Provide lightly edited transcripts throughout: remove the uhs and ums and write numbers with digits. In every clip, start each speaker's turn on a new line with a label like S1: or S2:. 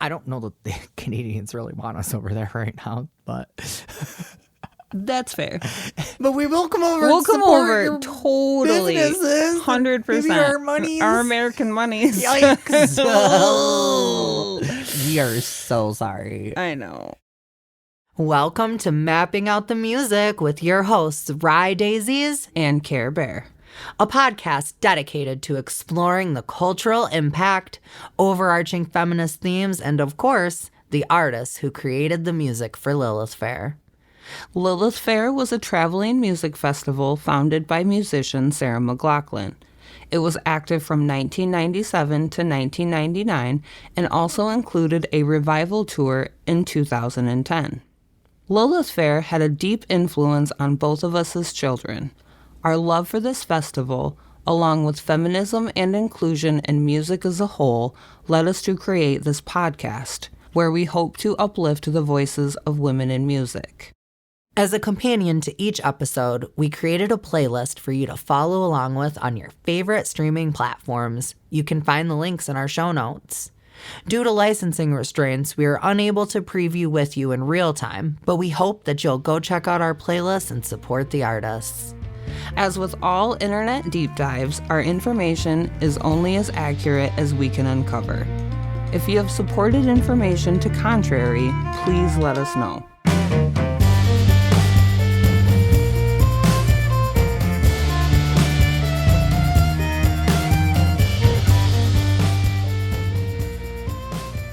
S1: I don't know that the Canadians really want us over there right now, but
S2: that's fair.
S1: But we will come over.
S2: We'll
S1: and
S2: come
S1: support
S2: over
S1: your
S2: totally,
S1: businesses,
S2: 100%.
S1: Give you our monies,
S2: our American monies.
S1: Yikes! We are so sorry.
S2: I know.
S1: Welcome to Mapping Out the Music with your hosts Rie Daisies
S2: and Care Bear,
S1: a podcast dedicated to exploring the cultural impact, overarching feminist themes, and of course, the artists who created the music for Lilith Fair.
S2: Lilith Fair was a traveling music festival founded by musician Sarah McLachlan. It was active from 1997 to 1999 and also included a revival tour in 2010. Lilith Fair had a deep influence on both of us as children. Our love for this festival, along with feminism and inclusion in music as a whole, led us to create this podcast, where we hope to uplift the voices of women in music.
S1: As a companion to each episode, we created a playlist for you to follow along with on your favorite streaming platforms. You can find the links in our show notes. Due to licensing restraints, we are unable to preview with you in real time, but we hope that you'll go check out our playlist and support the artists.
S2: As with all internet deep dives, our information is only as accurate as we can uncover. If you have supported information to contrary, please let us know.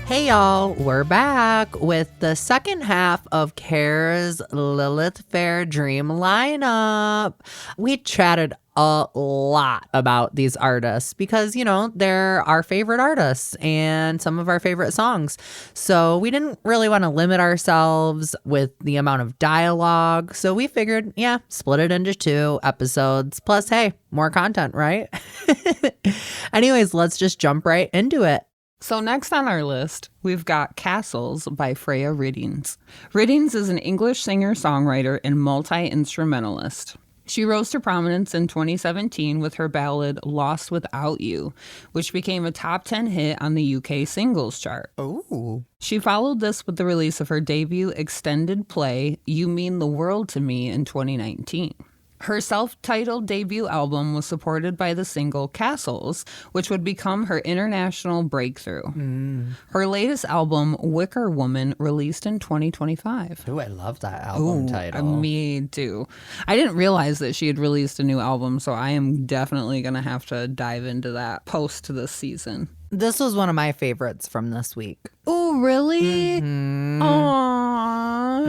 S1: Hey y'all, we're back with the second half of Care's Lilith Fair Dream lineup. We chatted a lot about these artists because, you know, they're our favorite artists and some of our favorite songs. So we didn't really want to limit ourselves with the amount of dialogue. So we figured, split it into 2 episodes. Plus, hey, more content, right? Anyways, let's just jump right into it.
S2: So next on our list, we've got Castles by Freya Riddings. Riddings is an English singer-songwriter and multi-instrumentalist. She rose to prominence in 2017 with her ballad Lost Without You, which became a top 10 hit on the UK singles chart.
S1: Ooh.
S2: She followed this with the release of her debut extended play, You Mean the World to Me, in 2019. Her self-titled debut album was supported by the single Castles, which would become her international breakthrough. Her latest album, Wicker Woman, released in 2025.
S1: Ooh, I love that album title.
S2: Me too. I didn't realize that she had released a new album, so I am definitely going to have to dive into that post this season.
S1: This was one of my favorites from this week.
S2: Oh, really?
S1: Mm-hmm.
S2: Aww.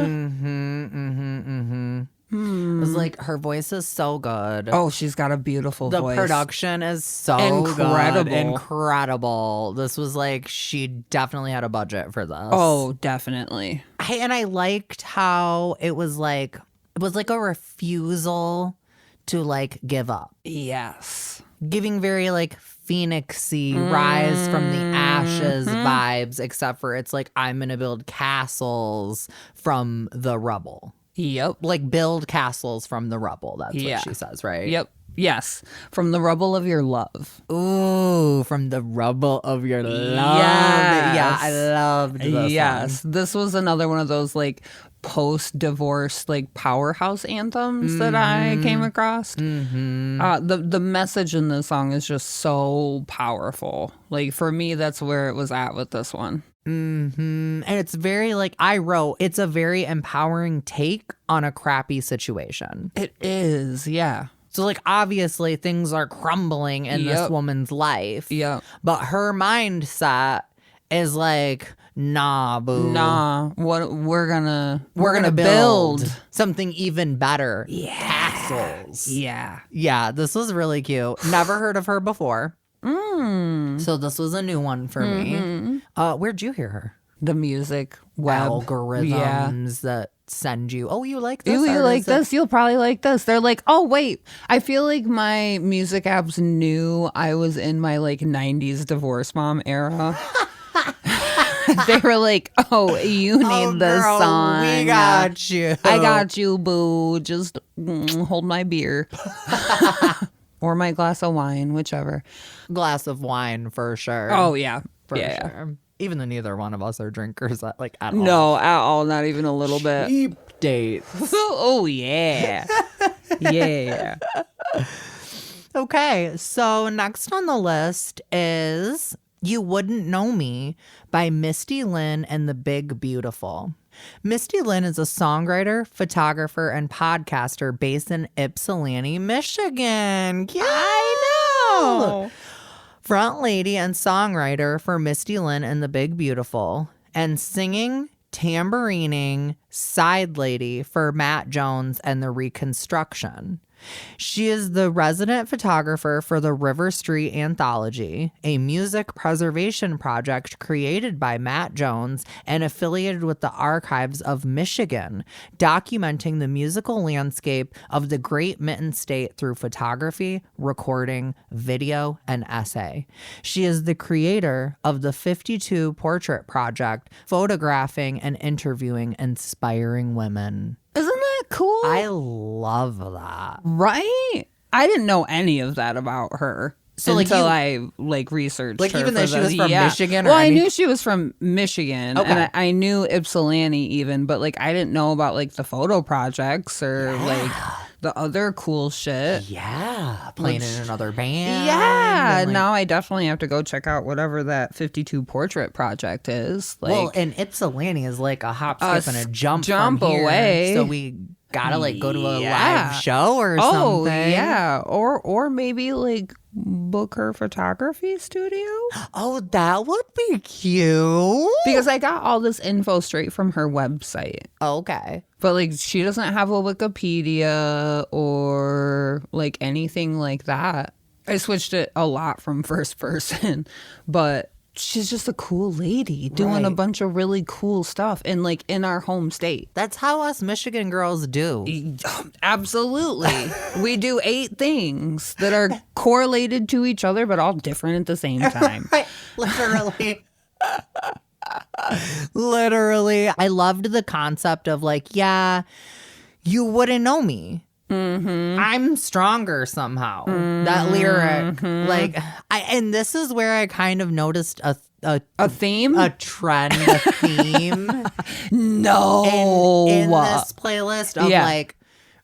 S1: It was like, her voice is so good.
S2: Oh, she's got a beautiful voice.
S1: The production is so
S2: incredible.
S1: Good. Incredible. This was like, she definitely had a budget for this.
S2: Oh, definitely.
S1: I liked how it was like a refusal to like give up.
S2: Yes.
S1: Giving very like phoenixy rise from the ashes vibes, except for it's like, I'm gonna build castles from the rubble.
S2: Yep.
S1: Like, build castles from the rubble. That's what she says, right?
S2: Yep. Yes. From the rubble of your love.
S1: Ooh, from the rubble of your love.
S2: Yes.
S1: Yeah, I loved this
S2: Yes. This was another one of those, like, post-divorce, like, powerhouse anthems that I came across. The message in this song is just so powerful. Like, for me, that's where it was at with this one.
S1: And it's very like, it's a very empowering take on a crappy situation.
S2: It is, yeah.
S1: So like, obviously things are crumbling in this woman's life.
S2: Yeah.
S1: But her mindset is like, nah, boo.
S2: Nah, we're gonna
S1: build something even better. Yeah. Castles.
S2: Yeah.
S1: Yeah, this was really cute. Never heard of her before. So this was a new one for me. Where'd you hear her?
S2: The music web
S1: algorithms that send you. Oh, you like this?
S2: You like this? You'll probably like this. They're like, oh wait, I feel like my music apps knew I was in my like 90s divorce mom era. They were like, oh, you need this song.
S1: We got you.
S2: I got you, boo. Just hold my beer. Or my glass of wine, whichever.
S1: Glass of wine for sure.
S2: Oh, yeah.
S1: For sure. Even though neither one of us are drinkers, like at all.
S2: No, at all. Not even a little bit.
S1: Cheap dates.
S2: Oh, yeah. Yeah.
S1: Okay, so next on the list is You Wouldn't Know Me by Misty Lynn and the Big Beautiful. Misty Lynn is a songwriter, photographer, and podcaster based in Ypsilanti, Michigan. Yeah, I know. Front lady and songwriter for Misty Lynn and the Big Beautiful, and singing, tamburining, side lady for Matt Jones and the Reconstruction. She is the resident photographer for the River Street Anthology, a music preservation project created by Matt Jones and affiliated with the Archives of Michigan, documenting the musical landscape of the Great Mitten State through photography, recording, video, and essay. She is the creator of the pt.2 Portrait Project, photographing and interviewing inspiring women.
S2: Isn't that cool?
S1: I love that.
S2: Right? I didn't know any of that about her.
S1: So,
S2: until I researched
S1: like
S2: her
S1: even
S2: for
S1: though she was from Michigan.
S2: Well, I knew she was from Michigan,
S1: Okay.
S2: and I knew Ypsilanti even, but I didn't know about the photo projects or the other cool shit.
S1: Yeah, playing in another band.
S2: Yeah,
S1: and,
S2: now I definitely have to go check out whatever that 52 Portrait Project is.
S1: Well, and Ypsilanti is like a hop, skip, and a jump from here,
S2: away.
S1: So we gotta go to a live show or something.
S2: Oh yeah, or maybe book her photography studio.
S1: Oh, that would be cute.
S2: Because I got all this info straight from her website.
S1: Okay.
S2: But she doesn't have a Wikipedia or anything like that. I switched it a lot from first person, but she's just a cool lady doing a bunch of really cool stuff in our home state.
S1: That's how us Michigan girls do.
S2: Absolutely. We do 8 things that are correlated to each other, but all different at the same time.
S1: Right. Literally. Literally. I loved the concept of you wouldn't know me. Mm-hmm. I'm stronger somehow. Mm-hmm. That lyric, and this is where I kind of noticed a
S2: theme,
S1: a trend, a theme.
S2: No,
S1: in this playlist of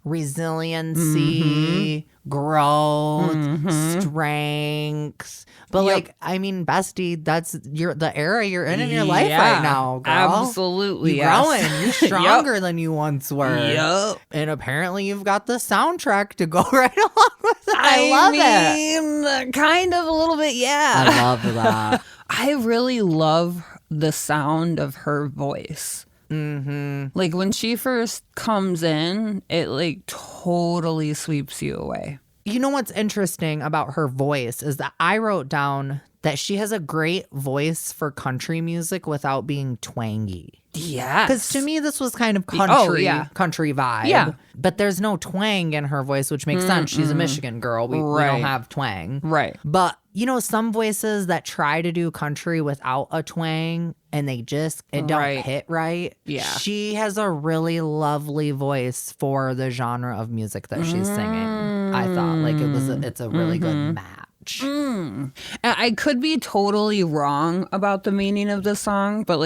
S1: resiliency, growth, strength. But bestie, that's the era you're in your life right now, girl.
S2: Absolutely.
S1: You're growing. You're stronger than you once were.
S2: Yep.
S1: And apparently you've got the soundtrack to go right along with it. I love it.
S2: Kind of a little bit, yeah.
S1: I love that.
S2: I really love the sound of her voice.
S1: Mm-hmm.
S2: When she first comes in, it totally sweeps you away.
S1: You know what's interesting about her voice is that I wrote down that she has a great voice for country music without being twangy.
S2: Yes.
S1: Because to me, this was kind of country vibe.
S2: Yeah.
S1: But there's no twang in her voice, which makes sense. She's a Michigan girl. We don't have twang.
S2: Right.
S1: But, some voices that try to do country without a twang and they don't hit right.
S2: Yeah.
S1: She has a really lovely voice for the genre of music that she's singing. I thought it's a really good match.
S2: I could be totally wrong about the meaning of the song, but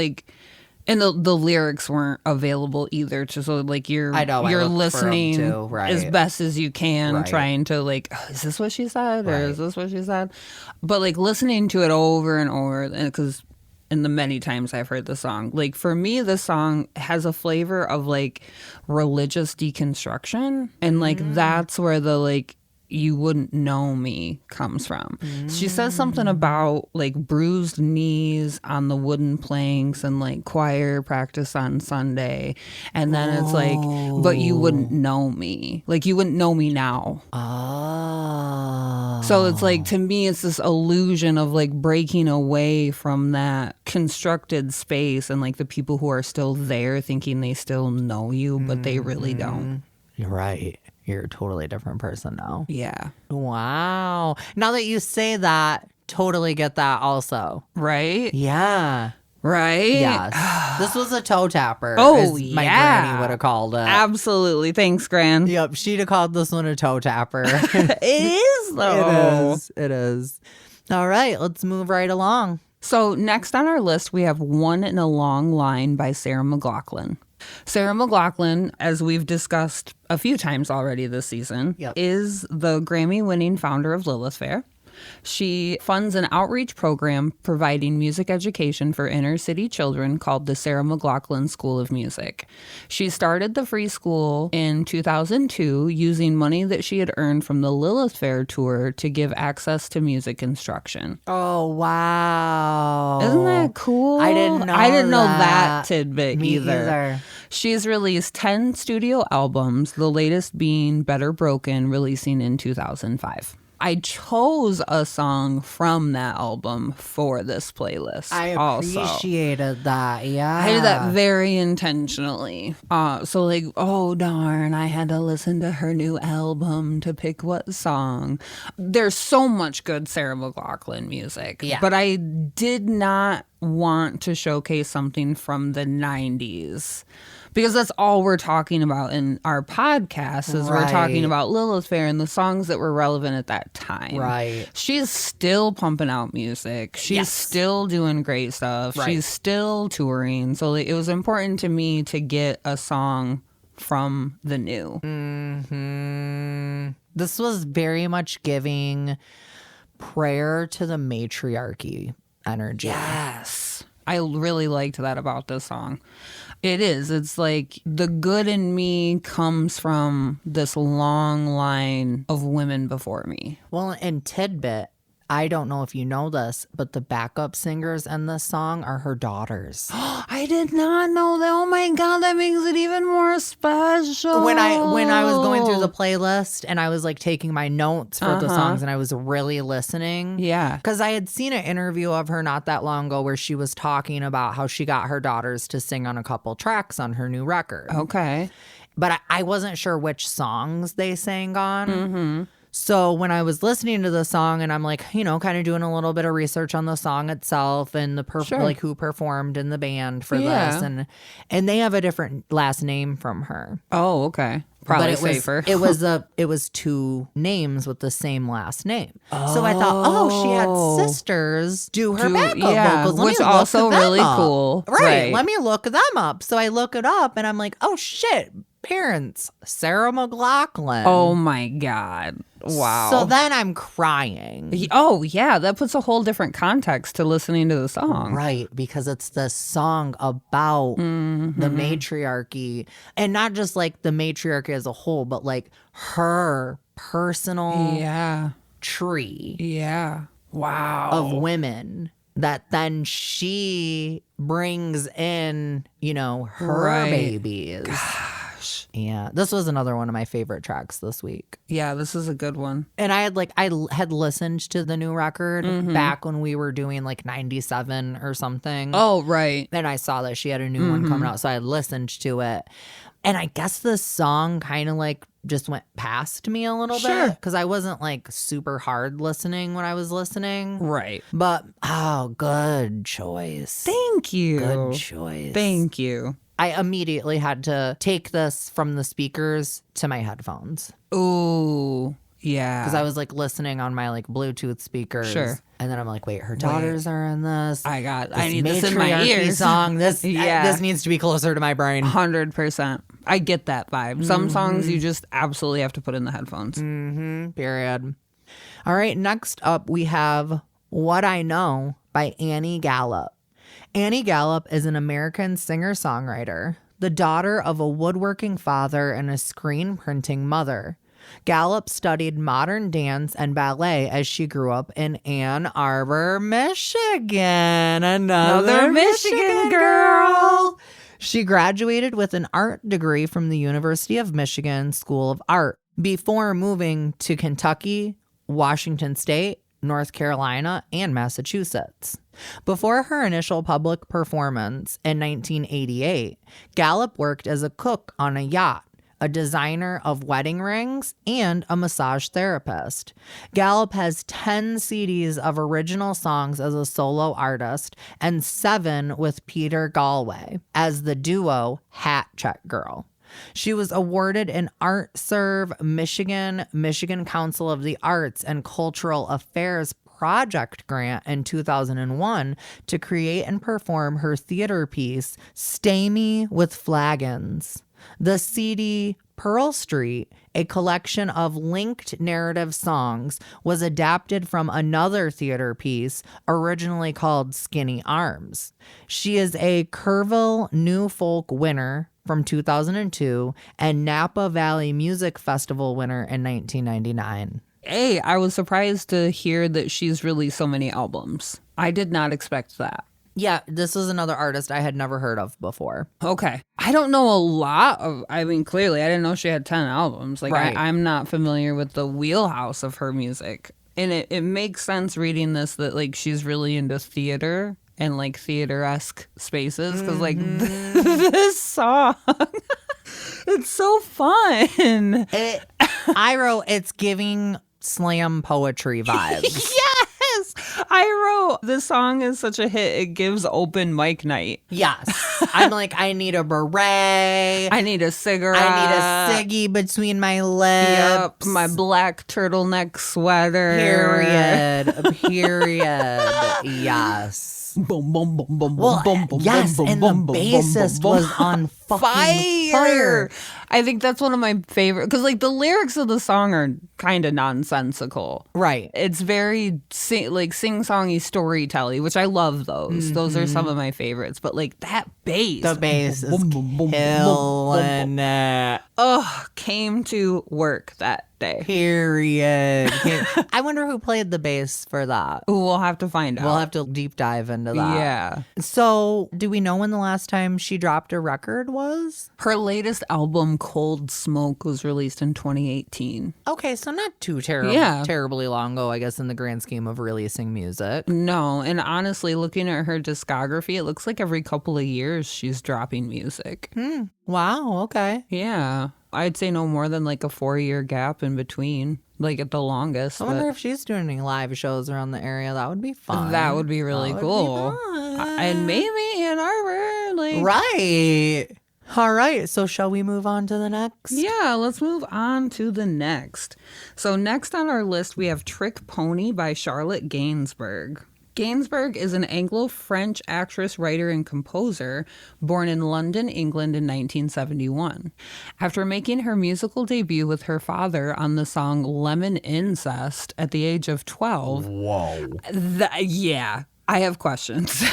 S2: and the lyrics weren't available either. So you're listening
S1: too, right.
S2: as best as you can, trying to is this what she said or is this what she said? But listening to it over and over, because in the many times I've heard the song, for me, the song has a flavor of religious deconstruction, and that's where the you wouldn't know me comes from. She says something about bruised knees on the wooden planks and choir practice on Sunday. And then it's but you wouldn't know me. You wouldn't know me now.
S1: Oh.
S2: So it's to me, it's this illusion of breaking away from that constructed space and the people who are still there thinking they still know you, but they really don't.
S1: You're right. You're a totally different person now.
S2: Yeah.
S1: Wow. Now that you say that, totally get that also.
S2: Right?
S1: Yeah.
S2: Right?
S1: Yes. This was a toe tapper.
S2: Oh,
S1: as my granny would have called it.
S2: Absolutely. Thanks, Gran.
S1: Yep. She'd have called this one a toe tapper.
S2: It is, though.
S1: It is. All right. Let's move right along.
S2: So next on our list, we have One in a Long Line by Sarah McLachlan. Sarah McLachlan, as we've discussed a few times already this season, is the Grammy-winning founder of Lilith Fair. She funds an outreach program providing music education for inner city children called the Sarah McLachlan School of Music. She started the free school in 2002 using money that she had earned from the Lilith Fair tour to give access to music instruction.
S1: Oh, wow.
S2: Isn't that cool?
S1: I didn't know
S2: that tidbit
S1: Me either.
S2: She's released 10 studio albums, the latest being Better Broken, releasing in 2005. I chose a song from that album for this playlist.
S1: I appreciated that. Yeah.
S2: I did that very intentionally. So like, oh darn, I had to listen to her new album to pick what song. There's so much good Sarah McLachlan music.
S1: Yeah.
S2: But I did not want to showcase something from the 90s. Because that's all we're talking about in our podcast is we're talking about Lilith Fair and the songs that were relevant at that time.
S1: Right.
S2: She's still pumping out music. She's still doing great stuff.
S1: Right.
S2: She's still touring. So it was important to me to get a song from the new.
S1: Mm-hmm. This was very much giving prayer to the matriarchy energy.
S2: Yes. I really liked that about this song. It is. It's like the good in me comes from this long line of women before me.
S1: Well, and tidbit, I don't know if you know this, but the backup singers in this song are her daughters.
S2: I did not know that. Oh my God, that makes it even more special.
S1: When I was going through the playlist and I was like taking my notes for the songs and I was really listening.
S2: Yeah.
S1: Because I had seen an interview of her not that long ago where she was talking about how she got her daughters to sing on a couple tracks on her new record.
S2: Okay.
S1: But I wasn't sure which songs they sang on. Mm-hmm. So when I was listening to the song and I'm like, kind of doing a little bit of research on the song itself and the like who performed in the band for this, and they have a different last name from her.
S2: Oh, okay. Probably
S1: but
S2: safer.
S1: It was two names with the same last name. So I thought, she had sisters do her backup vocals.
S2: Which also really cool.
S1: Right. Let me look them up. So I look it up and I'm like, oh shit, parents, Sarah McLachlan.
S2: Oh my God. Wow.
S1: So then I'm crying.
S2: Oh, yeah. That puts a whole different context to listening to the song.
S1: Right. Because it's the song about the matriarchy. And not just like the matriarchy as a whole, but like her personal tree.
S2: Yeah. Wow.
S1: Of women that then she brings in, her babies. Yeah, this was another one of my favorite tracks this week.
S2: Yeah, this is a good one.
S1: And I had listened to the new record back when we were doing like 97 or something.
S2: Oh, right.
S1: And I saw that she had a new one coming out, so I listened to it. And I guess this song kind of like just went past me a little bit because I wasn't like super hard listening when I was listening.
S2: Right.
S1: But, good choice.
S2: Thank you.
S1: Good choice.
S2: Thank you.
S1: I immediately had to take this from the speakers to my headphones.
S2: Ooh, yeah.
S1: Because I was like listening on my like Bluetooth speakers. Sure. And then I'm like, wait, her daughters are in this.
S2: I need this in my ears.
S1: Song. This needs to be closer to my brain.
S2: 100%. I get that vibe. Some songs you just absolutely have to put in the headphones.
S1: Mm-hmm. Period. All right. Next up, we have What I Know by Annie Gallup. Annie Gallup is an American singer-songwriter, the daughter of a woodworking father and a screen printing mother. Gallup studied modern dance and ballet as she grew up in Ann Arbor, Michigan. Another Michigan girl. She graduated with an art degree from the University of Michigan School of Art before moving to Kentucky, Washington State, North Carolina, and Massachusetts. Before her initial public performance in 1988, Gallup worked as a cook on a yacht, a designer of wedding rings, and a massage therapist. Gallup has 10 CDs of original songs as a solo artist and 7 with Peter Galway as the duo Hat Check Girl. She was awarded an Art Serve Michigan Council of the Arts and Cultural Affairs project grant in 2001 to create and perform her theater piece, Stay Me with Flagons. The CD Pearl Street, a collection of linked narrative songs, was adapted from another theater piece originally called Skinny Arms. She is a Kerrville New Folk winner from 2002 and Napa Valley Music Festival winner in 1999.
S2: Hey, I was surprised to hear that she's released so many albums. I did not expect that.
S1: Yeah, this is another artist I had never heard of before.
S2: Okay. I don't know a lot of, I mean, clearly, I didn't know she had 10 albums. Like,
S1: Right.
S2: I'm not familiar with the wheelhouse of her music. And it makes sense reading this that, like, she's really into theater and, like, theater-esque spaces. Because, like, this song, it's so fun.
S1: I wrote, it's giving slam poetry vibes.
S2: Yes! I wrote, this song is such a hit, it gives open mic night.
S1: Yes. I'm like, I need a beret.
S2: I need a cigarette.
S1: I need a ciggy between my lips.
S2: Yep, my black turtleneck sweater.
S1: Period. Yes.
S2: Boom, boom, boom, boom,
S1: Well,
S2: boom, boom,
S1: yes,
S2: boom,
S1: and
S2: boom,
S1: the
S2: boom,
S1: bassist
S2: boom, boom,
S1: was on fucking fire.
S2: I think that's one of my favorite, because like the lyrics of the song are kind of nonsensical.
S1: Right.
S2: It's very sing-songy storytelling, which I love those. Those are some of my favorites. But like that bass.
S1: The bass is killing it.
S2: Oh, came to work that day.
S1: Period. I wonder who played the bass for that.
S2: Ooh, we'll have to find out.
S1: We'll have to deep dive into that.
S2: Yeah.
S1: So, do we know when the last time she dropped a record was?
S2: Her latest album, Cold Smoke, was released in 2018.
S1: Okay, so not too terribly long ago, I guess, in the grand scheme of releasing music.
S2: No, and honestly, looking at her discography, it looks like every couple of years she's dropping music.
S1: Wow, okay.
S2: Yeah. I'd say no more than like a 4-year gap in between, like at the longest.
S1: I wonder if she's doing any live shows around the area. That would be fun.
S2: That would be really cool. And maybe in Arbor. Like,
S1: right. All right. So shall we move on to the next?
S2: Yeah, let's move on to the next. So next on our list, we have Trick Pony by Charlotte Gainsbourg. Gainsbourg is an Anglo-French actress, writer, and composer born in London, England in 1971. After making her musical debut with her father on the song Lemon Incest at the age of 12.
S1: Whoa.
S2: Yeah, I have questions.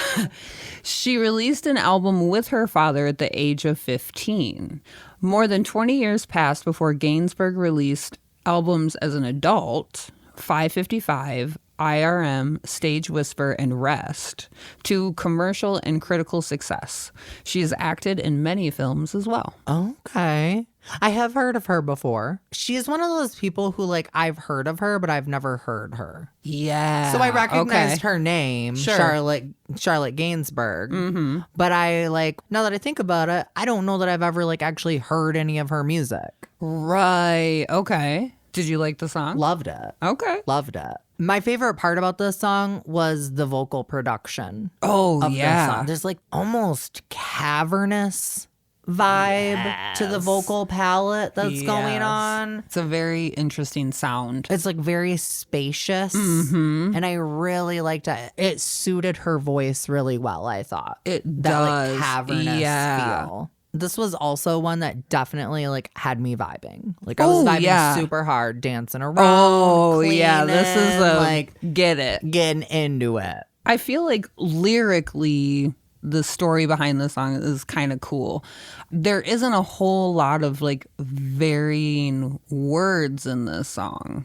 S2: She released an album with her father at the age of 15. More than 20 years passed before Gainsbourg released albums as an adult, 555, IRM, Stage Whisper, and Rest, to commercial and critical success. She has acted in many films as well.
S1: Okay. I have heard of her before. She is one of those people who, like, I've heard of her, but I've never heard her.
S2: Yeah.
S1: So I recognized her name,
S2: Sure.
S1: Charlotte Gainsbourg. But I, like, now that I think about it, I don't know that I've ever, like, actually heard any of her music.
S2: Right. Okay. Did you like the song?
S1: Loved it.
S2: Okay.
S1: Loved it. My favorite part about this song was the vocal production.
S2: Oh,
S1: of
S2: yeah.
S1: this song. There's like almost cavernous vibe to the vocal palette that's going on.
S2: It's a very interesting sound.
S1: It's like very spacious. And I really liked it. It suited her voice really well, I thought.
S2: It
S1: that
S2: does.
S1: like cavernous
S2: Yeah.
S1: feel. This was also one that definitely like had me vibing. Like I was vibing super hard, dancing around.
S2: Oh, yeah. This is
S1: like
S2: get it.
S1: getting into it.
S2: I feel like lyrically, the story behind the song is kind of cool. There isn't a whole lot of like varying words in this song.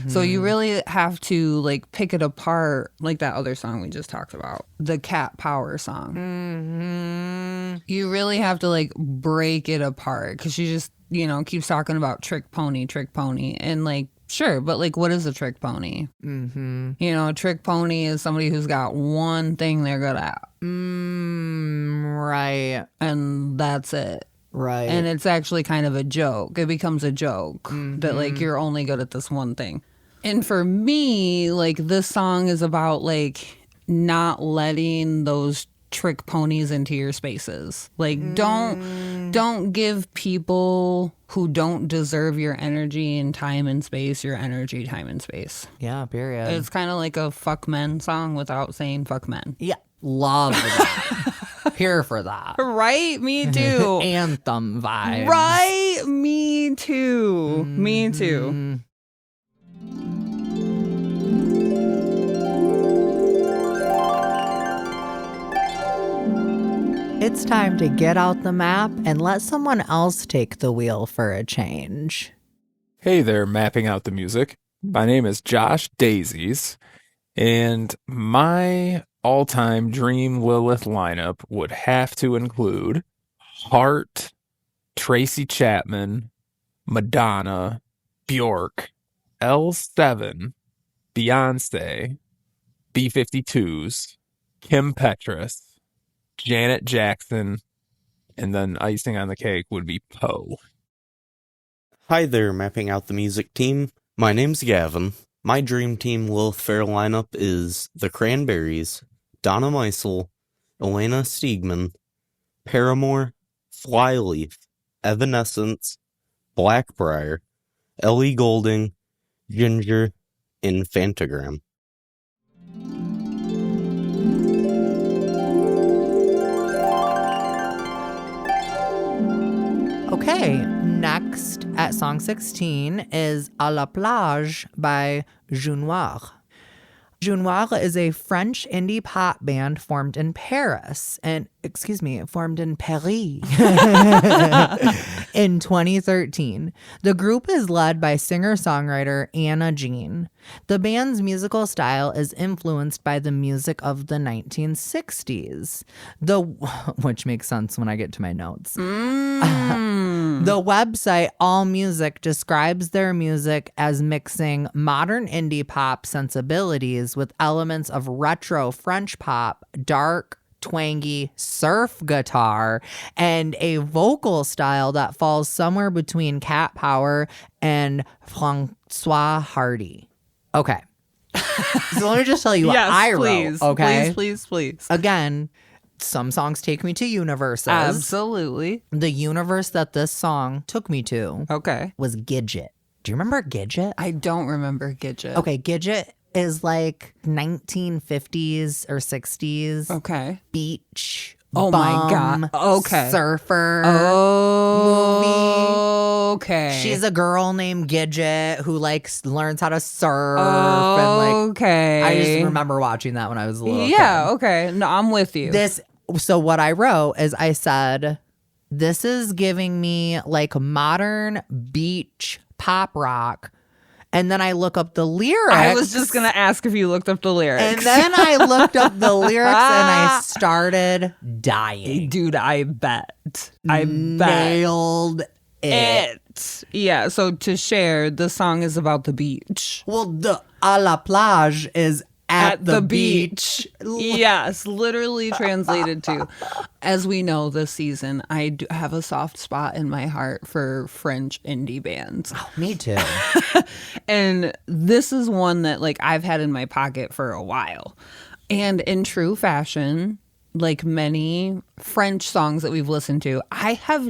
S2: So you really have to like pick it apart, like that other song we just talked about, the Cat Power song. You really have to like break it apart because she just, keeps talking about trick pony. And like, sure, but like, what is a trick pony? A trick pony is somebody who's got one thing they're good at.
S1: Right.
S2: And that's it.
S1: Right.
S2: And it's actually kind of a joke. It becomes a joke that like you're only good at this one thing. And for me, like this song is about like not letting those trick ponies into your spaces. Like, don't give people who don't deserve your energy and time and space your energy, time and space.
S1: Yeah, period.
S2: It's kind of like a fuck men song without saying fuck men.
S1: Yeah, love that. Here for that.
S2: Right? Me too.
S1: Anthem vibes.
S2: Right? Me too. Me too.
S1: It's time to get out the map and let someone else take the wheel for a change.
S3: Hey there, Mapping Out the Music. My name is Josh Daisies, and my all-time dream Lilith lineup would have to include Heart, Tracy Chapman, Madonna, Bjork, L7, Beyonce, B-52s, Kim Petras, Janet Jackson, and then icing on the cake would be Poe.
S4: Hi there, Mapping Out the Music team. My name's Gavin. My dream team Lilith Fair lineup is The Cranberries, Donna Meisel, Elena Steegman, Paramore, Flyleaf, Evanescence, Blackbriar, Ellie Goulding, Ginger, and Fantagram.
S1: Okay, next at song 16 is À la plage by Juniore. Juniore is a French indie pop band formed in Paris formed in Paris in 2013. The group is led by singer-songwriter Anna Jean. The band's musical style is influenced by the music of the 1960s, which makes sense when I get to my notes. The website AllMusic describes their music as mixing modern indie pop sensibilities with elements of retro French pop, dark, twangy surf guitar, and a vocal style that falls somewhere between Cat Power and François Hardy. Okay. So let me just tell you what I wrote. Okay.
S2: Please.
S1: Again, some songs take me to universes.
S2: Absolutely.
S1: The universe that this song took me to was Gidget. Do you remember Gidget?
S2: I don't remember Gidget.
S1: Okay, Gidget is like 1950s or 60s.
S2: Okay.
S1: Beach.
S2: Oh my God. Okay.
S1: Surfer.
S2: Oh. Okay.
S1: She's a girl named Gidget who learns how to surf.
S2: Okay.
S1: And I just remember watching that when I was a little kid.
S2: Okay. No, I'm with you.
S1: So what I wrote is I said, this is giving me like modern beach pop rock. And then I look up the lyrics.
S2: I was just going to ask if you looked up the lyrics.
S1: And then I looked up the lyrics and I started dying.
S2: Dude, I bet.
S1: Nailed it.
S2: Yeah, so to share, the song is about the beach.
S1: Well, the à la plage is at the beach.
S2: Yes, literally translated to. As we know this season, I do have a soft spot in my heart for French indie bands.
S1: Oh, me too.
S2: And this is one that I've had in my pocket for a while. And in true fashion, like many French songs that we've listened to, I've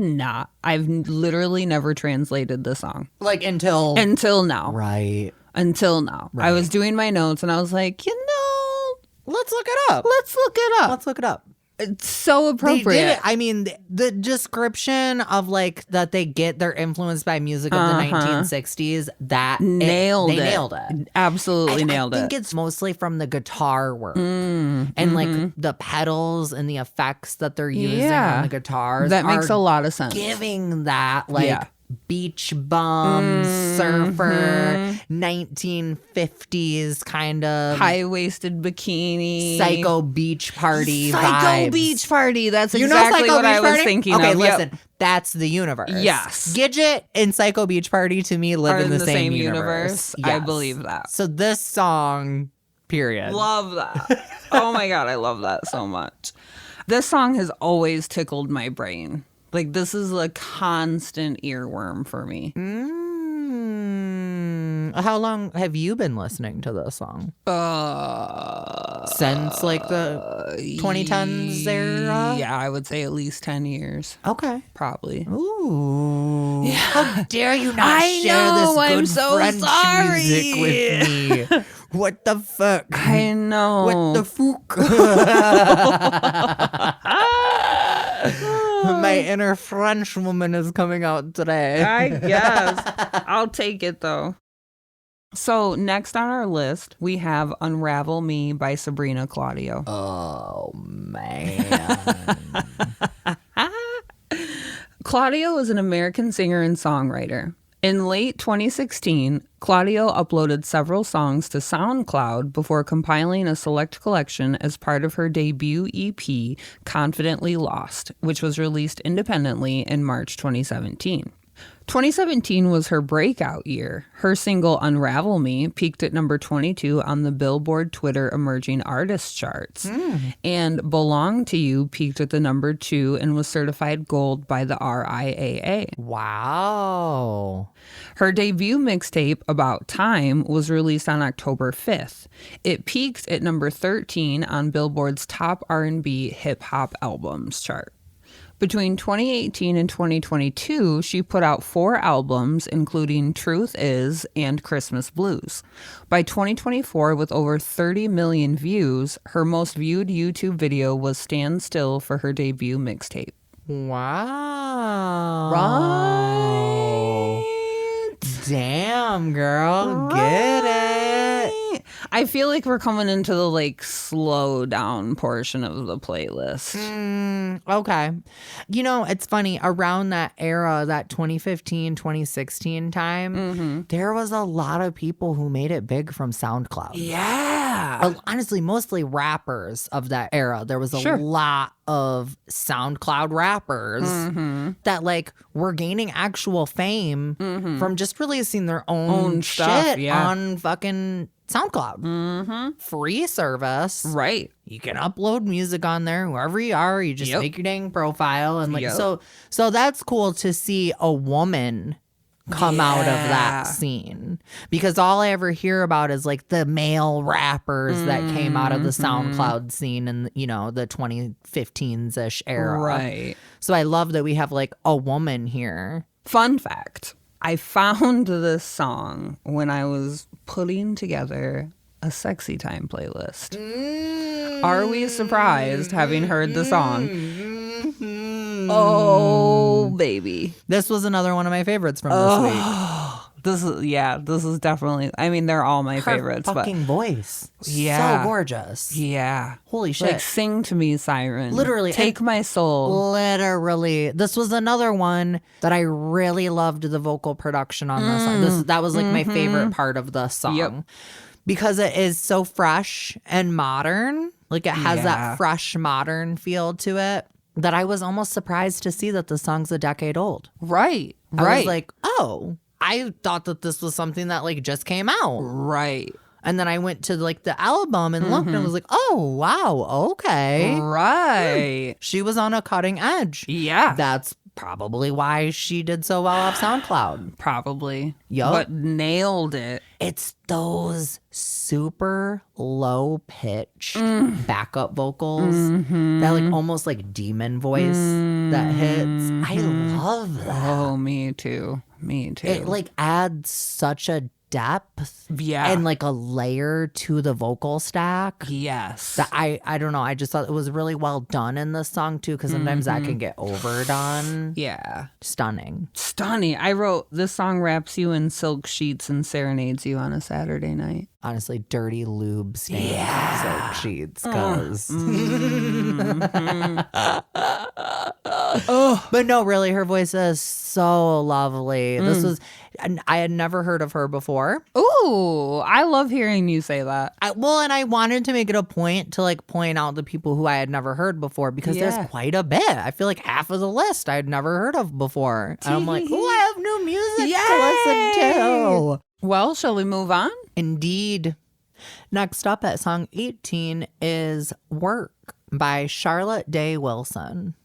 S2: literally never translated the song.
S1: Until
S2: now.
S1: Right.
S2: Until now. Right. I was doing my notes and I was like,
S1: let's look it up. Let's look it up.
S2: It's so appropriate.
S1: They did it. I mean, the description of that they get their influence by music of the 1960s, they nailed it.
S2: Absolutely nailed it.
S1: I think it's mostly from the guitar work and the pedals and the effects that they're using on the guitars.
S2: That makes a lot of sense.
S1: Giving that beach bum, surfer, 1950s kind of
S2: high-waisted bikini,
S1: psycho beach party
S2: vibes. Beach party. That's exactly what I was thinking of.
S1: Okay, listen. That's the universe.
S2: Yes.
S1: Gidget and Psycho Beach Party to me live in the same universe.
S2: Yes. I believe that.
S1: So this song, period.
S2: Love that. Oh my God, I love that so much. This song has always tickled my brain. This is a constant earworm for me.
S1: How long have you been listening to this song? since like the 2010s era?
S2: Yeah, I would say at least 10 years.
S1: Okay.
S2: Probably.
S1: Ooh. Yeah. How dare you not
S2: I
S1: share
S2: know,
S1: this good
S2: I'm so
S1: French
S2: sorry.
S1: music with me? What the fuck?
S2: I know.
S1: What the fuck? My inner French woman is coming out today.
S2: I guess. I'll take it though. So next on our list, we have Unravel Me by Sabrina Claudio.
S1: Oh, man.
S2: Claudio is an American singer and songwriter. In late 2016, Claudio uploaded several songs to SoundCloud before compiling a select collection as part of her debut EP, Confidently Lost, which was released independently in March 2017. 2017 was her breakout year. Her single Unravel Me peaked at number 22 on the Billboard Twitter Emerging Artists charts. And Belong to You peaked at the number 2 and was certified gold by the RIAA.
S1: Wow.
S2: Her debut mixtape, About Time, was released on October 5th. It peaked at number 13 on Billboard's Top R&B Hip Hop Albums chart. Between 2018 and 2022, she put out 4 albums, including Truth Is and Christmas Blues. By 2024, with over 30 million views, her most viewed YouTube video was Stand Still for her debut mixtape.
S1: Wow.
S2: Right?
S1: Damn, girl. Get it.
S2: I feel like we're coming into the slow down portion of the playlist.
S1: Okay. You know, it's funny. Around that era, that 2015, 2016 time, there was a lot of people who made it big from SoundCloud.
S2: Yeah.
S1: Honestly, mostly rappers of that era. There was a
S2: Sure.
S1: lot of SoundCloud rappers that were gaining actual fame from just releasing their own
S2: stuff,
S1: shit
S2: yeah.
S1: on fucking SoundCloud. Free service.
S2: Right.
S1: You can upload music on there, whoever you are. You just
S2: Yep.
S1: make your dang profile, and
S2: Yep.
S1: so that's cool to see a woman come out of that
S2: Yeah.
S1: scene, because all I ever hear about is the male rappers that came out of the SoundCloud scene in the 2015s ish era.
S2: Right.
S1: So I love that we have a woman here.
S2: Fun fact. I found this song when I was putting together a sexy time playlist. Are we surprised having heard the song? Oh, baby.
S1: This was another one of my favorites from this week.
S2: This is definitely, they're all my favorites,
S1: Her
S2: but
S1: fucking voice.
S2: Yeah.
S1: So gorgeous.
S2: yeah.
S1: Holy shit.
S2: Sing to me, Siren.
S1: Literally,
S2: Take my soul.
S1: Literally. This was another one that I really loved the vocal production on this song. That was my favorite part of the song.
S2: Yep.
S1: Because it is so fresh and modern. It has
S2: Yeah.
S1: that fresh modern feel to it, that I was almost surprised to see that the song's a decade old.
S2: Right.
S1: I
S2: Right.
S1: was like, oh, I thought that this was something that just came out.
S2: right.
S1: And then I went to the album and looked and was like, oh, wow, okay.
S2: Right.
S1: She was on a cutting edge.
S2: Yeah.
S1: That's probably why she did so well off SoundCloud.
S2: Probably.
S1: Yup.
S2: But nailed it.
S1: It's those super low pitch backup vocals that almost demon voice that hits. I love that.
S2: Oh, me too. Me too.
S1: It adds such a depth
S2: Yeah.
S1: and a layer to the vocal stack.
S2: yes.
S1: That I don't know. I just thought it was really well done in this song too, because sometimes that can get overdone.
S2: Yeah.
S1: Stunning.
S2: Stunning. I wrote, this song wraps you in silk sheets and serenades you on a Saturday night.
S1: Honestly, dirty lube stains silk sheets, cause. But no, really, her voice is so lovely. This was, I had never heard of her before.
S2: Ooh, I love hearing you say that.
S1: And I wanted to make it a point to point out the people who I had never heard before, because
S2: Yeah.
S1: there's quite a bit. I feel like half of the list I had never heard of before. And I'm like, oh, I have new music to listen to.
S2: Well, shall we move on?
S1: Indeed. Next up at song 18 is Work by Charlotte Day Wilson.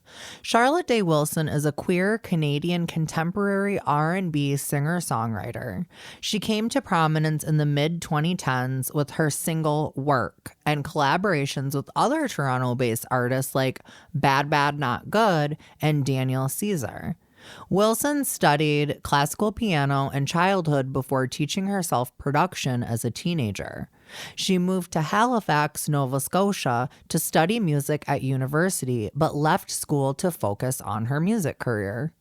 S1: Charlotte Day Wilson is a queer Canadian contemporary R&B singer-songwriter. She came to prominence in the mid-2010s with her single Work and collaborations with other Toronto-based artists like Bad Bad Not Good and Daniel Caesar. Wilson studied classical piano in childhood before teaching herself production as a teenager. She moved to Halifax, Nova Scotia to study music at university, but left school to focus on her music career.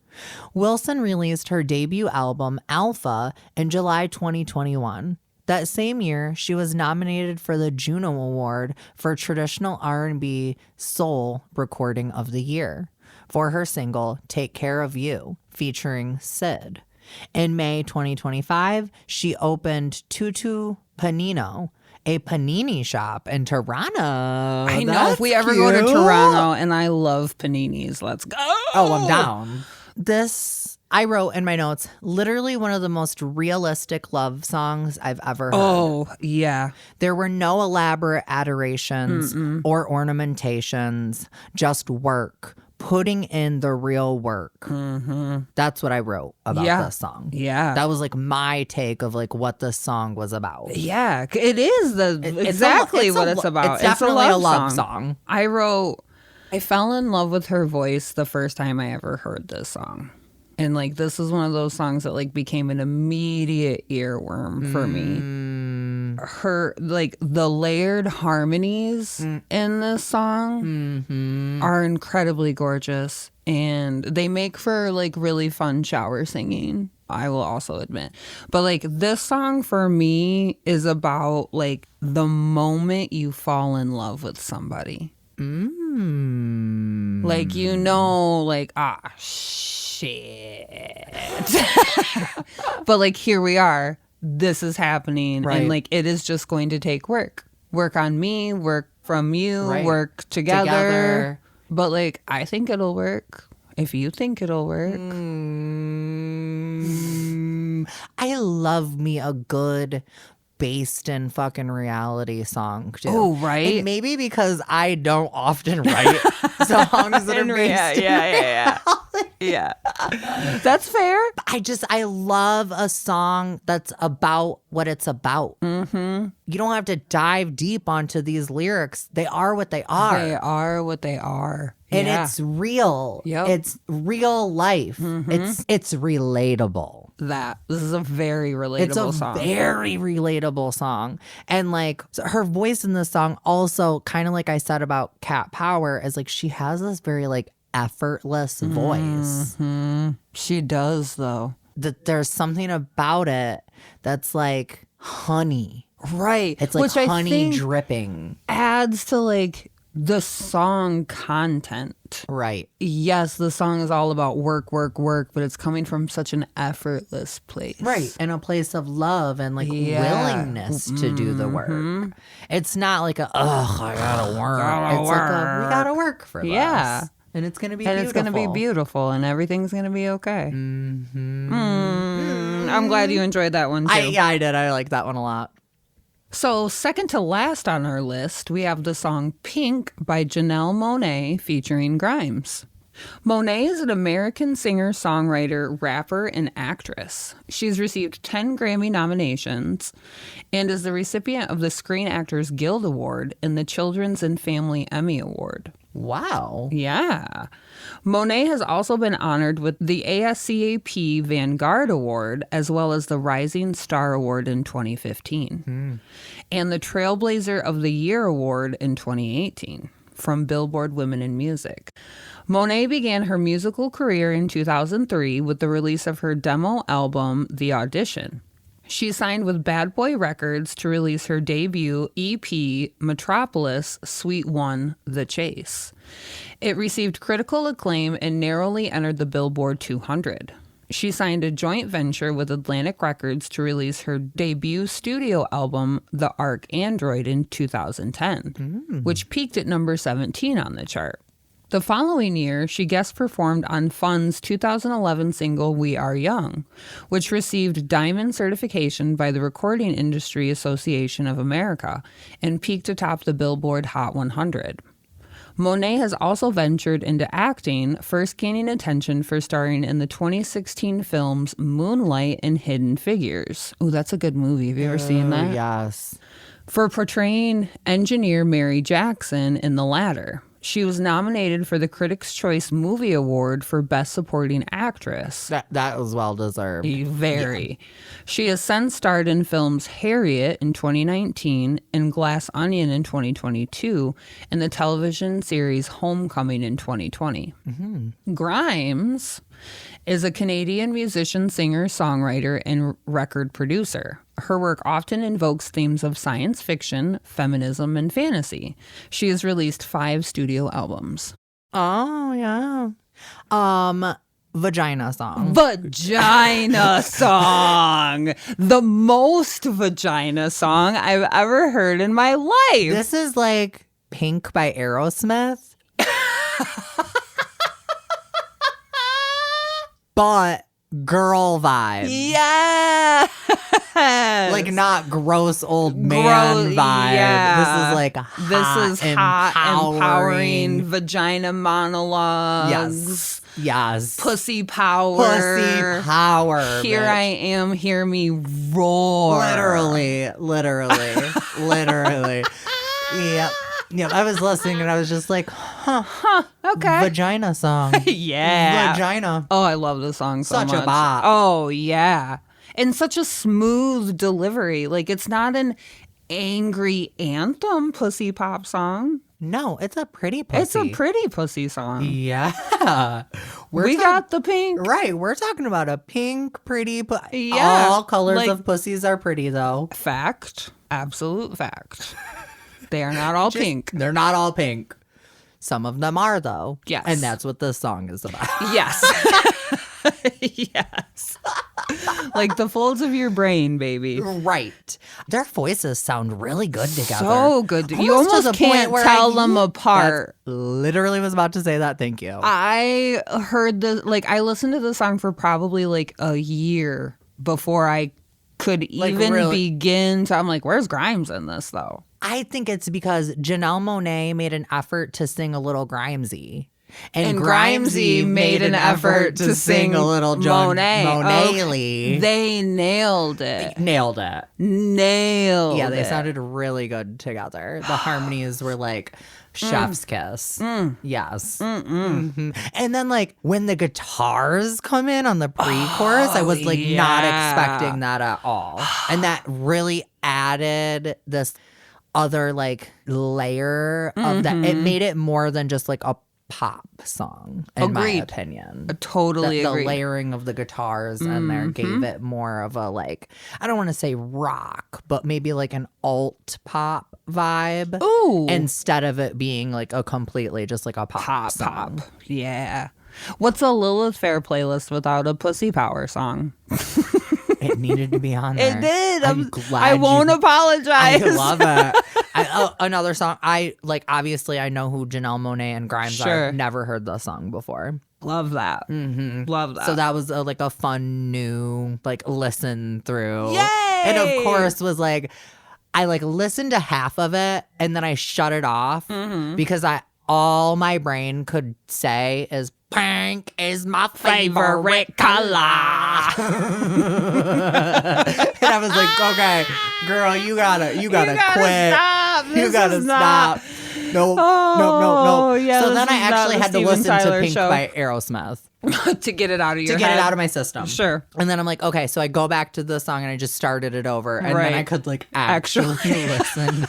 S1: Wilson released her debut album, Alpha, in July 2021. That same year, she was nominated for the Juno Award for Traditional R&B Soul Recording of the Year for her single, Take Care of You, featuring Sid. In May 2025, she opened Tutu Panino, a panini shop in Toronto.
S2: I know. If we ever go to Toronto, and I love paninis, let's go.
S1: Oh, I'm down. This, I wrote in my notes, literally one of the most realistic love songs I've ever heard.
S2: Oh, yeah.
S1: There were no elaborate adorations or ornamentations, just work. Putting in the real work. That's what I wrote about this song.
S2: Yeah.
S1: That was like my take of like what this song was about.
S2: Yeah, it is exactly what it's about.
S1: It's definitely a love
S2: song.
S1: song.
S2: I fell in love with her voice the first time I ever heard this song. And like this is one of those songs that like became an immediate earworm for me. Her like the layered harmonies in this song are incredibly gorgeous, and they make for like really fun shower singing, I will also admit. But like this song for me is about like the moment you fall in love with somebody. Like, you know, like, shit. But like, here we are. This is happening.
S1: Right.
S2: And like, it is just going to take work. Work on me, work from you,
S1: Right.
S2: work together. But like, I think it'll work. If you think it'll work.
S1: I love me a good based in fucking reality song too.
S2: Oh, right.
S1: And maybe because I don't often write songs that are based in reality.
S2: Yeah. That's fair.
S1: I love a song that's about what it's about. You don't have to dive deep onto these lyrics. They are what they are.
S2: They are what they are.
S1: And
S2: Yeah.
S1: it's real.
S2: Yep.
S1: It's real life. It's relatable.
S2: This is a very relatable song.
S1: It's a very relatable song. And like her voice in this song also, kind of like I said about Cat Power, is like she has this very like effortless voice.
S2: She does, though.
S1: That there's something about it that's like honey.
S2: Right.
S1: It's like
S2: Which I
S1: honey
S2: think
S1: dripping.
S2: adds to like the song content.
S1: Right.
S2: Yes, the song is all about work, work, work, but it's coming from such an effortless place.
S1: Right. In a place of love and like
S2: Yeah.
S1: willingness to do the work. It's not like I gotta work.
S2: Gotta
S1: It's like we gotta work for
S2: Yeah.
S1: this. And it's gonna be
S2: And
S1: beautiful.
S2: it's going to be beautiful, and everything's going to be okay. I'm glad you enjoyed that one, too.
S1: I did. I like that one a lot.
S2: So, second to last on our list, we have the song Pynk by Janelle Monáe featuring Grimes. Monáe is an American singer, songwriter, rapper, and actress. She's received 10 Grammy nominations and is the recipient of the Screen Actors Guild Award and the Children's and Family Emmy Award.
S1: Wow.
S2: Yeah. Monáe has also been honored with the ASCAP Vanguard Award as well as the Rising Star Award in 2015 and the Trailblazer of the Year Award in 2018 from Billboard Women in Music. Monáe began her musical career in 2003 with the release of her demo album, The Audition. She signed with Bad Boy Records to release her debut EP, Metropolis Suite 1, The Chase. It received critical acclaim and narrowly entered the Billboard 200. She signed a joint venture with Atlantic Records to release her debut studio album, The Arc Android, in 2010, which peaked at number 17 on the chart. The following year, she guest performed on Fun's 2011 single We Are Young, which received diamond certification by the Recording Industry Association of America and peaked atop the Billboard Hot 100. Monáe has also ventured into acting, first gaining attention for starring in the 2016 films Moonlight and Hidden Figures. Oh, that's a good movie. Have you ever seen that?
S1: Yes.
S2: For portraying engineer Mary Jackson in the latter. She was nominated for the Critics' Choice Movie Award for Best Supporting Actress.
S1: That was well deserved.
S2: Very.
S1: Yeah.
S2: She has since starred in films Harriet in 2019 and Glass Onion in 2022 and the television series Homecoming in 2020. Mm-hmm. Grimes is a Canadian musician, singer, songwriter, and record producer. Her work often invokes themes of science fiction, feminism, and fantasy. She has released 5 studio albums.
S1: Oh, yeah. Vagina song.
S2: Vagina song. The most vagina song I've ever heard in my life.
S1: This is like Pynk by Aerosmith. But girl vibe.
S2: Yeah.
S1: Like not gross old man vibe.
S2: Yeah.
S1: This is like hot,
S2: empowering vagina monologues.
S1: Yes.
S2: Pussy power.
S1: Pussy power.
S2: Here
S1: bitch.
S2: I am, hear me roar.
S1: Literally. Yep. I was listening and I was just like,
S2: Okay.
S1: Vagina song.
S2: Yeah.
S1: Vagina.
S2: Oh, I love this song so
S1: Such
S2: much.
S1: a bop.
S2: Oh, yeah. And such a smooth delivery. Like, it's not an angry anthem pussy pop song.
S1: No, it's a pretty pussy.
S2: It's a pretty pussy song.
S1: Yeah.
S2: We got the pink.
S1: Right. We're talking about a pink, pretty.
S2: Yeah.
S1: All colors
S2: Like-
S1: of pussies are pretty, though.
S2: Fact. Absolute fact. They are not all pink.
S1: They're not all pink. Some of them are, though.
S2: Yes.
S1: And that's what this song is about.
S2: Yes. Yes. Like the folds of your brain, baby.
S1: Right. Their voices sound really good together.
S2: So good. You
S1: Almost to
S2: almost
S1: the point
S2: can't
S1: where
S2: tell them apart.
S1: Literally was about to say that. Thank you.
S2: I heard I listened to the song for probably like a year before I could even
S1: really?
S2: begin to. I'm like, where's Grimes in this though?
S1: I think it's because Janelle Monáe made an effort to sing a little Grimesy. And
S2: Grimesy made an effort to sing
S1: a little
S2: Monáe.
S1: Monáe.
S2: They nailed it.
S1: Nailed it. Yeah, they sounded really good together. The harmonies were like chef's kiss. Yes. Mm-hmm. And then like when the guitars come in on the pre-chorus, I was like not expecting that at all. And that really added this other like layer of that. It made it more than just like a pop song, in my opinion.
S2: Totally
S1: the
S2: agree.
S1: layering of the guitars in there gave it more of a like, I don't want to say rock, but maybe like an alt pop vibe.
S2: Ooh.
S1: Instead of it being like a completely just like a pop song.
S2: Yeah. What's a Lilith Fair playlist without a pussy power song?
S1: It needed to be on there.
S2: It did.
S1: I'm glad
S2: I won't apologize.
S1: I love it. Another song. Obviously I know who Janelle Monáe and Grimes are. Never heard the song before.
S2: Love that. Mm-hmm. Love that.
S1: So that was like a fun new like listen through.
S2: Yay!
S1: And of course was like, I like listened to half of it and then I shut it off because all my brain could say is pink is my favorite color. And I was like, okay, girl, you gotta quit.
S2: Stop.
S1: You gotta stop. No.
S2: Yeah,
S1: so then I actually had to listen
S2: Tyler
S1: to Pink
S2: show.
S1: by Aerosmith
S2: to get it out of your
S1: to get
S2: head.
S1: it out of my system.
S2: Sure.
S1: And then I'm like, okay, so I go back to the song and I just started it over, and
S2: Right.
S1: then I could like actually listen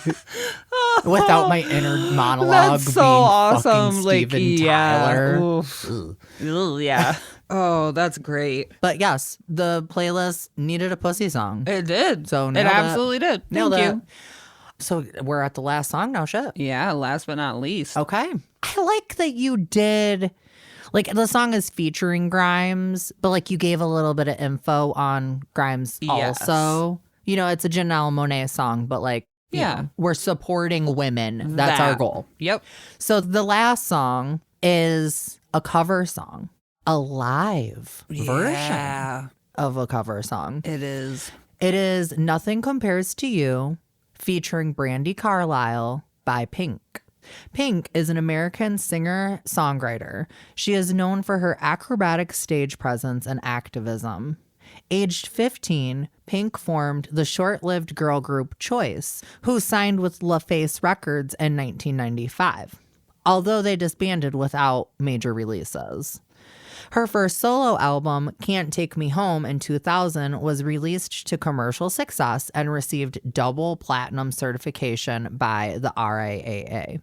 S1: without my inner monologue
S2: That's so
S1: being
S2: awesome.
S1: fucking
S2: Like,
S1: Steven Tyler.
S2: Oof. Ugh, yeah. Oh, that's great.
S1: But yes, the playlist needed a pussy song.
S2: It did.
S1: So
S2: it
S1: nailed it.
S2: absolutely did.
S1: Nailed
S2: Thank
S1: it.
S2: you.
S1: So we're at the last song now. Shit.
S2: Yeah. Last but not least.
S1: Okay. I like that you did. Like the song is featuring Grimes, but like you gave a little bit of info on Grimes
S2: Yes.
S1: also. You know, it's a Janelle Monáe song, but like, you know, we're supporting women. That's our goal.
S2: Yep.
S1: So the last song is a cover song, a live version of a cover song.
S2: It is.
S1: It is Nothing Compares to You, featuring Brandi Carlile by Pynk. Pynk is an American singer-songwriter. She is known for her acrobatic stage presence and activism. Aged 15, Pynk formed the short-lived girl group Choice, who signed with LaFace Records in 1995, although they disbanded without major releases. Her first solo album, Can't Take Me Home, in 2000 was released to commercial success and received double platinum certification by the RIAA.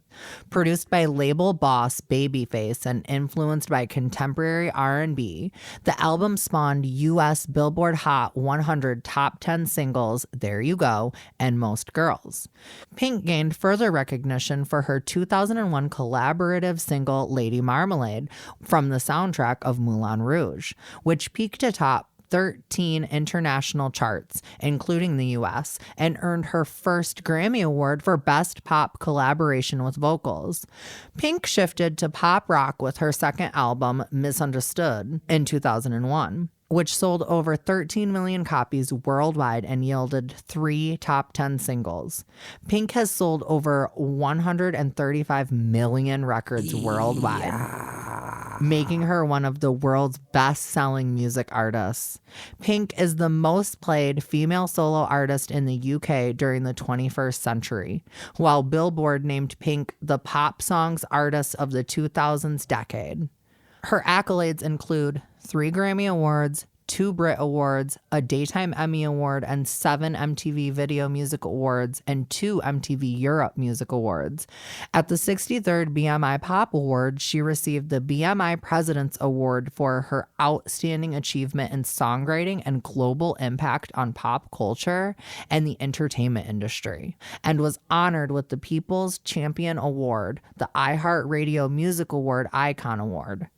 S1: Produced by label boss Babyface and influenced by contemporary R&B, the album spawned U.S. Billboard Hot 100 top 10 singles, There You Go, and Most Girls. Pynk gained further recognition for her 2001 collaborative single Lady Marmalade from the soundtrack of Moulin Rouge, which peaked atop 13 international charts, including the US, and earned her first Grammy Award for Best Pop Collaboration with Vocals. Pynk shifted to pop rock with her second album, Misunderstood, in 2001. Which sold over 13 million copies worldwide and yielded 3 top 10 singles. Pynk has sold over 135 million records worldwide, making her one of the world's best-selling music artists. Pynk is the most played female solo artist in the UK during the 21st century, while Billboard named Pynk the Pop Songs Artist of the 2000s decade. Her accolades include 3 Grammy Awards, 2 Brit Awards, a Daytime Emmy Award, and 7 MTV Video Music Awards, and 2 MTV Europe Music Awards. At the 63rd BMI Pop Awards, she received the BMI President's Award for her outstanding achievement in songwriting and global impact on pop culture and the entertainment industry, and was honored with the People's Champion Award, the iHeartRadio Music Award Icon Award.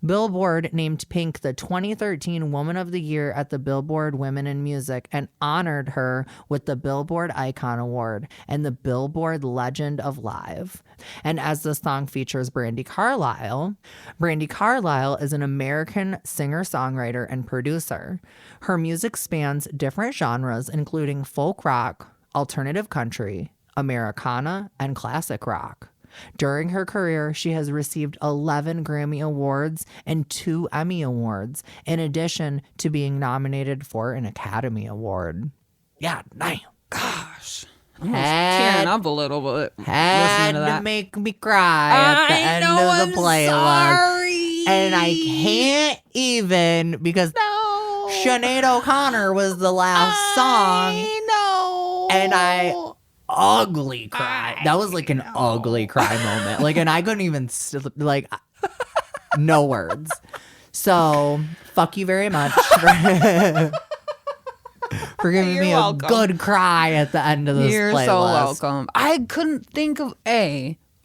S1: Billboard named Pynk the 2013 Woman of the Year at the Billboard Women in Music and honored her with the Billboard Icon Award and the Billboard Legend of Live. And as the song features Brandi Carlile is an American singer-songwriter and producer. Her music spans different genres, including folk rock, alternative country, Americana, and classic rock. During her career, she has received 11 Grammy Awards and 2 Emmy Awards, in addition to being nominated for an Academy Award. Yeah, damn.
S2: Gosh. I'm tearing up a little bit.
S1: Had to make me cry at the end of the playlist.
S2: Sorry.
S1: And I can't even, because Sinead O'Connor was the last song.
S2: I know.
S1: And I ugly cry. That was like an ugly cry moment. Like, and I couldn't even no words. So, fuck you very much for giving me a good cry at the end of this playlist.
S2: You're so welcome. I couldn't think of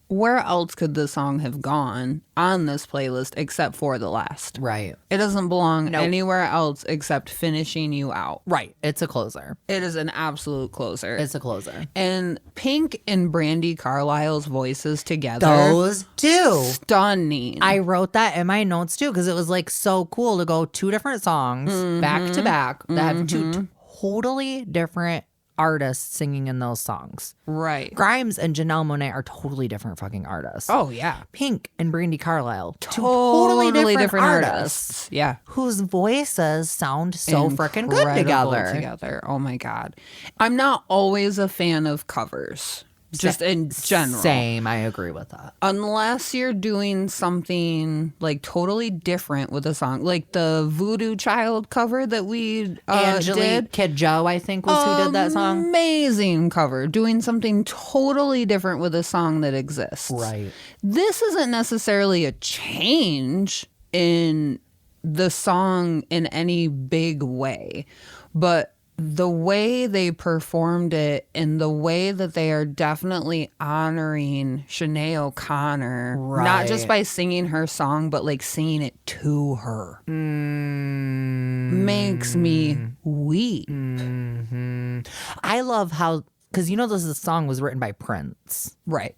S2: where else could this song have gone on this playlist except for the last.
S1: Right.
S2: It doesn't belong anywhere else except Finishing You Out.
S1: Right. It's a closer.
S2: It is an absolute closer.
S1: It's a closer.
S2: And Pynk and Brandi Carlile's voices together.
S1: Those two.
S2: Stunning.
S1: I wrote that in my notes too, because it was like so cool to go 2 different songs back to back that have 2 totally different artists singing in those songs.
S2: Right.
S1: Grimes and Janelle Monáe are totally different fucking artists.
S2: Oh, yeah.
S1: Pynk and Brandi Carlile, totally different artists.
S2: Yeah.
S1: Whose voices sound so freaking good together.
S2: Oh, my God. I'm not always a fan of covers. Just in general.
S1: Same. I agree with that.
S2: Unless you're doing something like totally different with a song. Like the Voodoo Child cover that we
S1: Angelique Kidjo, I think, was who did that song.
S2: Amazing cover. Doing something totally different with a song that exists.
S1: Right.
S2: This isn't necessarily a change in the song in any big way. But the way they performed it and the way that they are definitely honoring Sinead O'Connor, not just by singing her song, but like singing it to her, makes me weep.
S1: Mm-hmm. I love how, because this song was written by Prince.
S2: Right.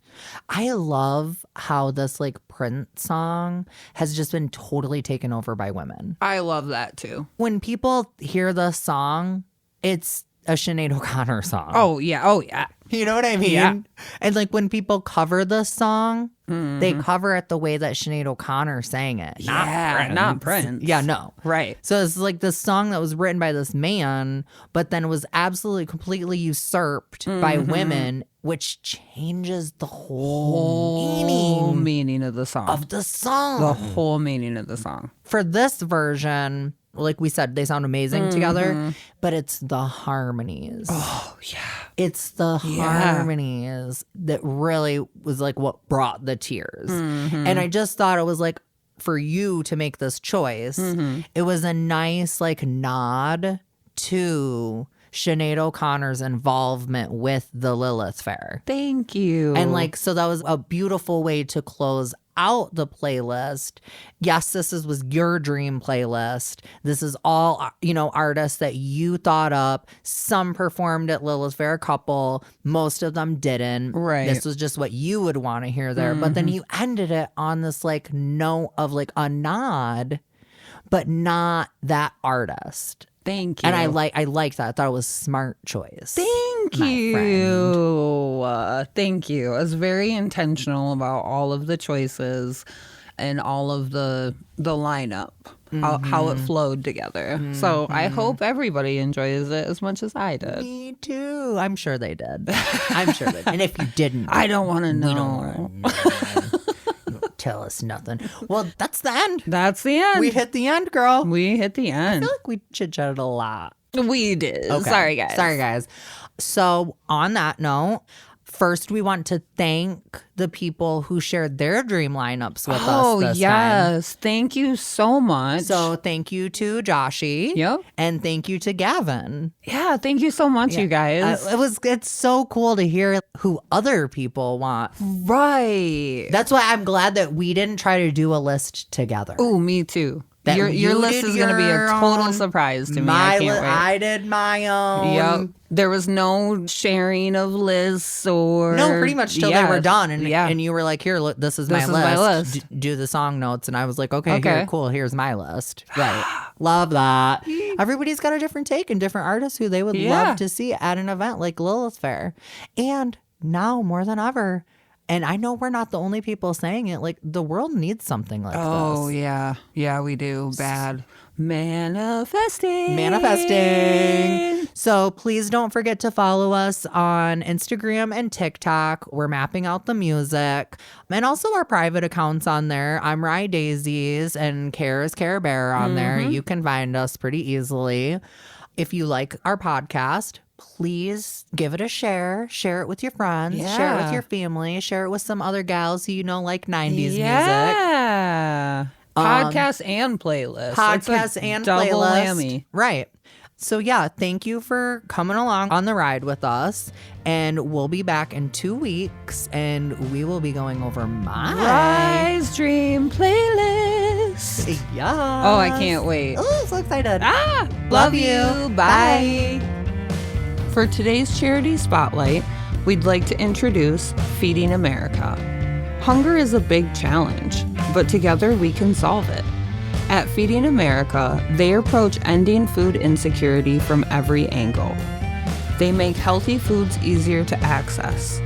S1: I love how this like Prince song has just been totally taken over by women.
S2: I love that too.
S1: When people hear the song, it's a Sinead O'Connor song.
S2: Oh, yeah. Oh, yeah.
S1: You know what I mean?
S2: Yeah.
S1: And like when people cover this song, they cover it the way that Sinead O'Connor sang it.
S2: Not Prince.
S1: Yeah, no.
S2: Right.
S1: So it's like this song that was written by this man, but then was absolutely completely usurped by women, which changes the whole
S2: meaning of the song.
S1: of the song.
S2: The whole meaning of the song.
S1: For this version, like we said, they sound amazing together, but it's the harmonies.
S2: Oh, yeah.
S1: It's the harmonies that really was like what brought the tears. And I just thought it was like, for you to make this choice, it was a nice like nod to Sinead O'Connor's involvement with the Lilith Fair.
S2: Thank you.
S1: And like, so that was a beautiful way to close out the playlist. Yes, was your dream playlist. This is all, artists that you thought up. Some performed at Lilith Fair, a couple. Most of them didn't.
S2: Right.
S1: This was just what you would want to hear there. But then you ended it on this like note of like a nod, but not that artist.
S2: Thank you.
S1: And I like that. I thought it was a smart choice.
S2: Thank you. Thank you. I was very intentional about all of the choices and all of the lineup, how it flowed together. So I hope everybody enjoys it as much as I did.
S1: Me too. I'm sure they did. I'm sure they did. And if you didn't,
S2: I don't want to know.
S1: we don't wanna know. Tell us nothing. Well, that's the end.
S2: That's the end.
S1: We hit the end, girl.
S2: We hit the
S1: I
S2: end.
S1: feel like we chit-chatted a lot.
S2: We did.
S1: Okay.
S2: Sorry, guys.
S1: Sorry, guys. So on that note, first we want to thank the people who shared their dream lineups with us this time.
S2: yes. Thank you so much.
S1: So thank you to Joshy.
S2: Yep.
S1: And thank you to Gavin.
S2: Yeah, thank you so much, you guys.
S1: It's so cool to hear who other people want.
S2: Right.
S1: That's why I'm glad that we didn't try to do a list together.
S2: Oh, me too.
S1: That
S2: Your
S1: you
S2: list
S1: did
S2: is going to be a
S1: your
S2: total
S1: own,
S2: surprise to me.
S1: My
S2: I can't wait.
S1: I did my own.
S2: Yep. There was no sharing of lists or
S1: No, pretty much till they were done. And,
S2: yeah.
S1: and you were like, here, look, this is
S2: This
S1: my
S2: is
S1: list.
S2: my list.
S1: Do the song notes. And I was like, okay,
S2: Okay.
S1: here, cool. Here's my list. Right. Love that. Everybody's got a different take and different artists who they would
S2: Yeah.
S1: love to see at an event like Lilith Fair. And now more than ever, and I know we're not the only people saying it, like the world needs something like
S2: Oh,
S1: this.
S2: yeah. Yeah, we do. Bad. Manifesting.
S1: So please don't forget to follow us on Instagram and TikTok. We're mapping out the music. And also our private accounts on there. I'm Rie Daisies and Care is Care Bear on there. You can find us pretty easily. If you like our podcast, please give it a share. Share it with your friends. Share it with
S2: Yeah.
S1: your family. Share it with some other gals who you know like 90s music.
S2: Yeah. Podcast and playlist. It's a
S1: Podcast and
S2: double
S1: playlist.
S2: whammy.
S1: Right. So yeah, thank you for coming along on the ride with us. And we'll be back in 2 weeks and we will be going over my
S2: Rise Dream playlist.
S1: Yeah.
S2: Oh, I can't wait.
S1: Oh, so excited.
S2: Love you. Bye. For today's charity spotlight, we'd like to introduce Feeding America. Hunger is a big challenge, but together we can solve it. At Feeding America, they approach ending food insecurity from every angle. They make healthy foods easier to access.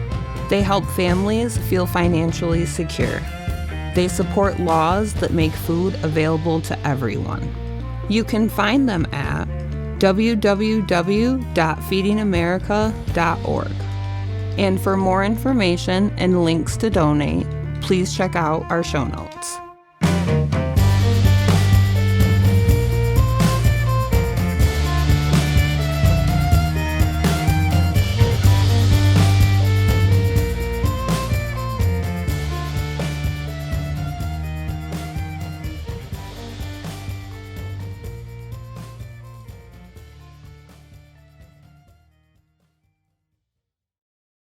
S2: They help families feel financially secure. They support laws that make food available to everyone. You can find them at www.feedingamerica.org. And for more information and links to donate, please check out our show notes.